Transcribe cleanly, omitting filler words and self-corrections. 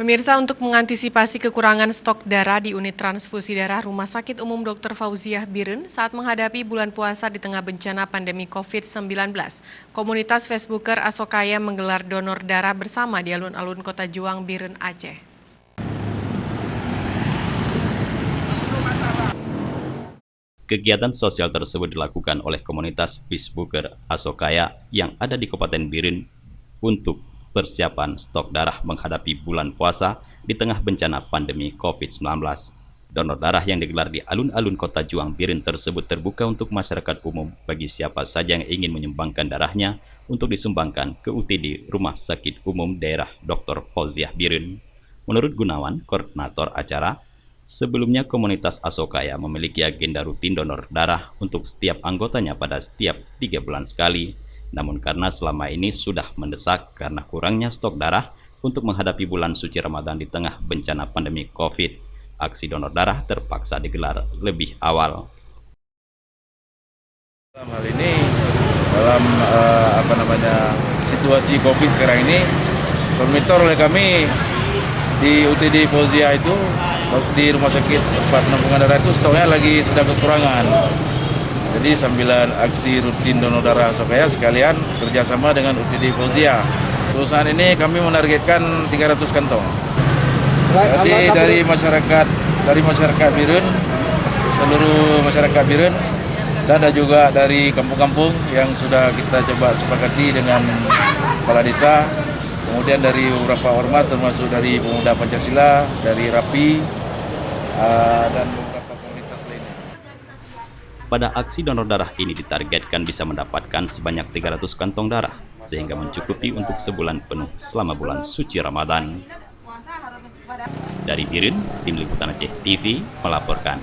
Pemirsa, untuk mengantisipasi kekurangan stok darah di unit transfusi darah Rumah Sakit Umum Dr. Fauziah Biren saat menghadapi bulan puasa di tengah bencana pandemi COVID-19, komunitas Facebooker Asokaya menggelar donor darah bersama di alun-alun Kota Juang, Biren, Aceh. Kegiatan sosial tersebut dilakukan oleh komunitas Facebooker Asokaya yang ada di Kabupaten Biren untuk persiapan stok darah menghadapi bulan puasa di tengah bencana pandemi COVID-19. Donor darah yang digelar di alun-alun Kota Juang, Biren tersebut terbuka untuk masyarakat umum bagi siapa saja yang ingin menyumbangkan darahnya untuk disumbangkan ke UTD Rumah Sakit Umum Daerah Dr. Fauziah Biren. Menurut Gunawan, koordinator acara, sebelumnya komunitas Asokaya memiliki agenda rutin donor darah untuk setiap anggotanya pada setiap 3 bulan sekali. Namun karena selama ini sudah mendesak karena kurangnya stok darah untuk menghadapi bulan suci Ramadan di tengah bencana pandemi COVID, aksi donor darah terpaksa digelar lebih awal. Dalam hal ini, dalam situasi COVID sekarang ini, termonitor oleh kami di UTD Fauziah itu, di rumah sakit tempat penampungan darah itu stoknya lagi sedang kekurangan. Jadi sambilan aksi rutin donor darah Asokaya sekalian kerjasama dengan UTD Fauziah. Untuk saat ini kami menargetkan 300 kantong. Jadi dari masyarakat Biren, seluruh masyarakat Biren, dan ada juga dari kampung-kampung yang sudah kita coba sepakati dengan kepala desa, kemudian dari beberapa ormas termasuk dari Pemuda Pancasila, dari RAPI, dan beberapa komunitas lainnya. Pada aksi donor darah ini ditargetkan bisa mendapatkan sebanyak 300 kantong darah, sehingga mencukupi untuk sebulan penuh selama bulan suci Ramadan. Dari Biren, Tim Liputan Aceh TV melaporkan.